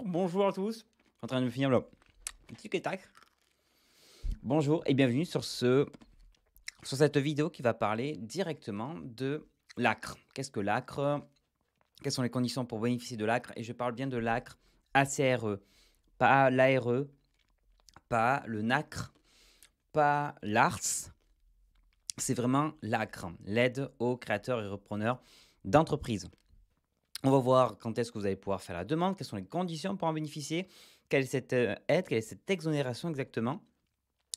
Bonjour à tous. Je suis en train de me finir le petit tac. Bonjour et bienvenue sur cette vidéo qui va parler directement de l'ACRE. Qu'est-ce que l'ACRE? Quelles sont les conditions pour bénéficier de l'ACRE? Et je parle bien de l'ACRE ACRE, pas l'ARE, pas le NACRE, pas l'ARS. C'est vraiment l'ACRE, l'aide aux créateurs et repreneurs d'entreprises. On va voir quand est-ce que vous allez pouvoir faire la demande, quelles sont les conditions pour en bénéficier, quelle est cette aide, quelle est cette exonération exactement,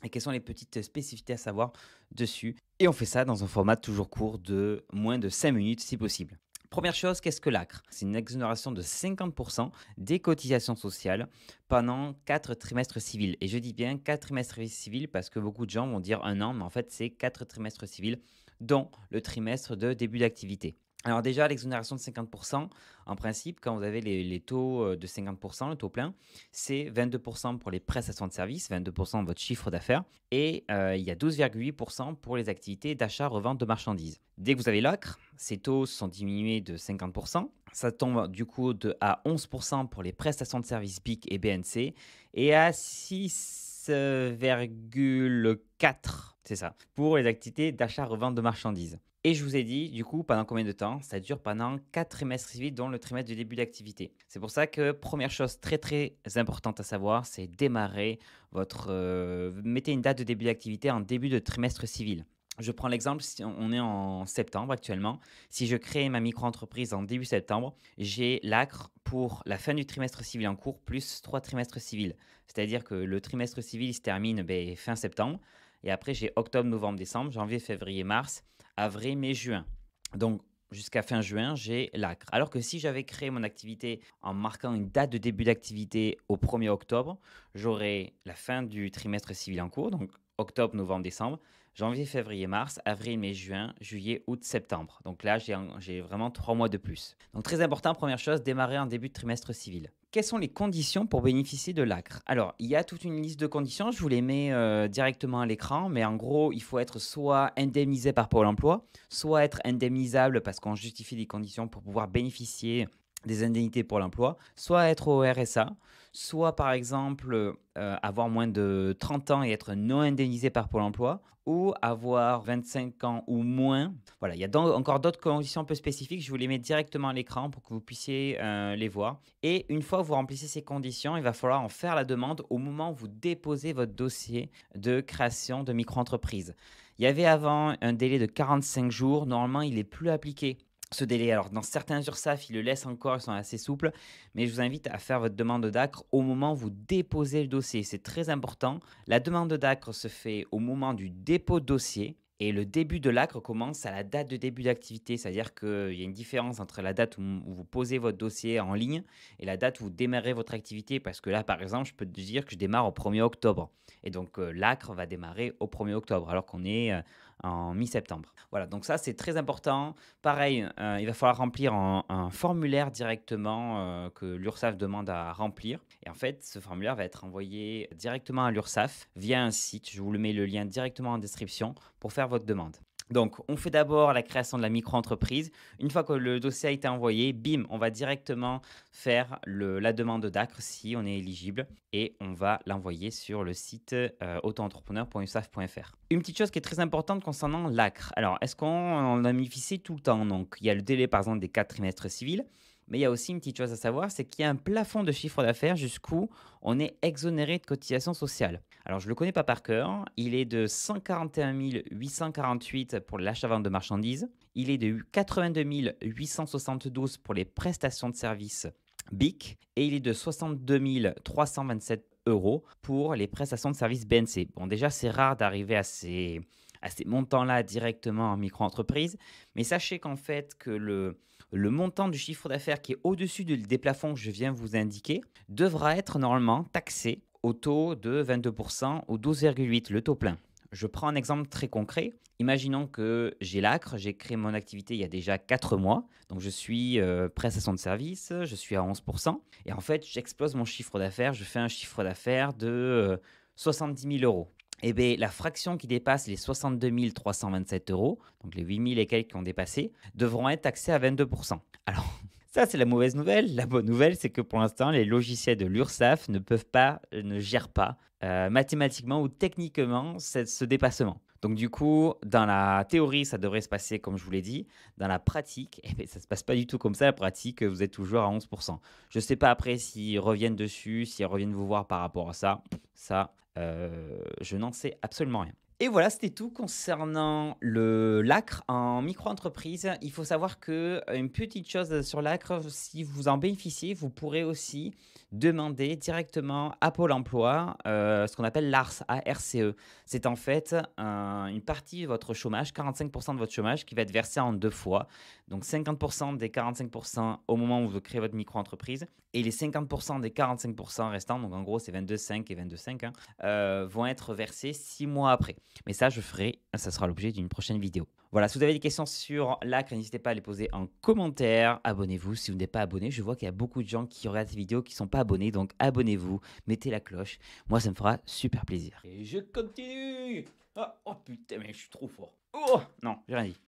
et quelles sont les petites spécificités à savoir dessus. Et on fait ça dans un format toujours court de moins de 5 minutes si possible. Première chose, qu'est-ce que l'ACRE? C'est une exonération de 50% des cotisations sociales pendant 4 trimestres civils. Et je dis bien 4 trimestres civils parce que beaucoup de gens vont dire un an, mais en fait c'est 4 trimestres civils, dont le trimestre de début d'activité. Alors déjà, l'exonération de 50%, en principe, quand vous avez les taux de 50%, le taux plein, c'est 22% pour les prestations de services, 22% de votre chiffre d'affaires, et il y a 12,8% pour les activités d'achat-revente de marchandises. Dès que vous avez l'ACRE, ces taux sont diminués de 50%. Ça tombe du coup à 11% pour les prestations de services BIC et BNC, et à 6,4%, c'est ça, pour les activités d'achat-revente de marchandises. Et je vous ai dit, du coup, pendant combien de temps? Ça dure pendant 4 trimestres civils, dont le trimestre du début d'activité. C'est pour ça que première chose très très importante à savoir, c'est démarrer mettez une date de début d'activité en début de trimestre civil. Je prends l'exemple, si on est en septembre actuellement. Si je crée ma micro-entreprise en début septembre, j'ai l'ACRE pour la fin du trimestre civil en cours plus 3 trimestres civils. C'est-à-dire que le trimestre civil se termine fin septembre. Et après, j'ai octobre, novembre, décembre, janvier, février, mars, avril, mai, juin. Donc, jusqu'à fin juin, j'ai l'ACRE. Alors que si j'avais créé mon activité en marquant une date de début d'activité au 1er octobre, j'aurais la fin du trimestre civil en cours, donc octobre, novembre, décembre, janvier, février, mars, avril, mai, juin, juillet, août, septembre. Donc là, j'ai vraiment 3 mois de plus. Donc très important, première chose, démarrer en début de trimestre civil. Quelles sont les conditions pour bénéficier de l'ACRE? Alors, il y a toute une liste de conditions, je vous les mets directement à l'écran, mais en gros, il faut être soit indemnisé par Pôle emploi, soit être indemnisable parce qu'on justifie des conditions pour pouvoir bénéficier des indemnités pour l'emploi, soit être au RSA, soit par exemple avoir moins de 30 ans et être non indemnisé par Pôle emploi, ou avoir 25 ans ou moins. Voilà, il y a encore d'autres conditions un peu spécifiques, je vous les mets directement à l'écran pour que vous puissiez les voir. Et une fois que vous remplissez ces conditions, il va falloir en faire la demande au moment où vous déposez votre dossier de création de micro-entreprise. Il y avait avant un délai de 45 jours, normalement il n'est plus appliqué ce délai. Alors, dans certains URSSAF, ils le laissent encore, ils sont assez souples, mais je vous invite à faire votre demande d'ACRE au moment où vous déposez le dossier. C'est très important. La demande d'ACRE se fait au moment du dépôt de dossier. Et le début de l'ACRE commence à la date de début d'activité, c'est-à-dire qu'il y a une différence entre la date où vous posez votre dossier en ligne et la date où vous démarrez votre activité. Parce que là, par exemple, je peux te dire que je démarre au 1er octobre. Et donc, l'ACRE va démarrer au 1er octobre, alors qu'on est en mi-septembre. Voilà, donc ça, c'est très important. Pareil, il va falloir remplir un formulaire directement que l'URSSAF demande à remplir. Et en fait, ce formulaire va être envoyé directement à l'URSSAF via un site. Je vous le mets le lien directement en description pour faire votre demande. Donc, on fait d'abord la création de la micro-entreprise. Une fois que le dossier a été envoyé, bim, on va directement faire la demande d'ACRE si on est éligible et on va l'envoyer sur le site autoentrepreneur.usaf.fr. Une petite chose qui est très importante concernant l'ACRE. Alors, est-ce qu'on en a bénéficié tout le temps? Donc, il y a le délai, par exemple, des 4 trimestres civils. Mais il y a aussi une petite chose à savoir, c'est qu'il y a un plafond de chiffre d'affaires jusqu'où on est exonéré de cotisations sociales. Alors, je ne le connais pas par cœur. Il est de 141 848 pour l'achat-vente de marchandises. Il est de 82 872 pour les prestations de services BIC. Et il est de 62 327 euros pour les prestations de services BNC. Bon, déjà, c'est rare d'arriver à ces montants-là directement en micro-entreprise. Mais sachez qu'en fait, que le montant du chiffre d'affaires qui est au-dessus des plafonds que je viens vous indiquer devra être normalement taxé au taux de 22% ou 12,8%, le taux plein. Je prends un exemple très concret. Imaginons que j'ai l'ACRE, j'ai créé mon activité il y a déjà 4 mois. Donc je suis prestation de service, je suis à 11%. Et en fait, j'explose mon chiffre d'affaires, je fais un chiffre d'affaires de 70 000 euros. Eh bien, la fraction qui dépasse les 62 327 euros, donc les 8 000 et quelques qui ont dépassé, devront être taxés à 22%. Alors, Ça, c'est la mauvaise nouvelle. La bonne nouvelle, c'est que pour l'instant, les logiciels de l'URSSAF ne gèrent pas mathématiquement ou techniquement ce dépassement. Donc du coup, dans la théorie, ça devrait se passer comme je vous l'ai dit. Dans la pratique, eh ben, ça ne se passe pas du tout comme ça. La pratique, vous êtes toujours à 11%. Je ne sais pas après s'ils reviennent dessus, s'ils reviennent vous voir par rapport à ça. Ça, je n'en sais absolument rien. Et voilà, c'était tout concernant l'ACRE en micro-entreprise. Il faut savoir que une petite chose sur l'ACRE, si vous en bénéficiez, vous pourrez aussi demander directement à Pôle emploi ce qu'on appelle l'ARS, A-R-C-E. C'est en fait une partie de votre chômage, 45% de votre chômage qui va être versé en 2 fois. Donc 50% des 45% au moment où vous créez votre micro-entreprise et les 50% des 45% restants, donc en gros c'est 22,5 et 22,5, vont être versés 6 mois après. Mais ça, ça sera l'objet d'une prochaine vidéo. Voilà, si vous avez des questions sur l'ACRE, n'hésitez pas à les poser en commentaire. Abonnez-vous si vous n'êtes pas abonné. Je vois qu'il y a beaucoup de gens qui regardent ces vidéos qui ne sont pas abonnés. Donc abonnez-vous, mettez la cloche. Moi, ça me fera super plaisir. Et je continue. Oh putain, mais je suis trop fort. Oh non, j'ai rien dit.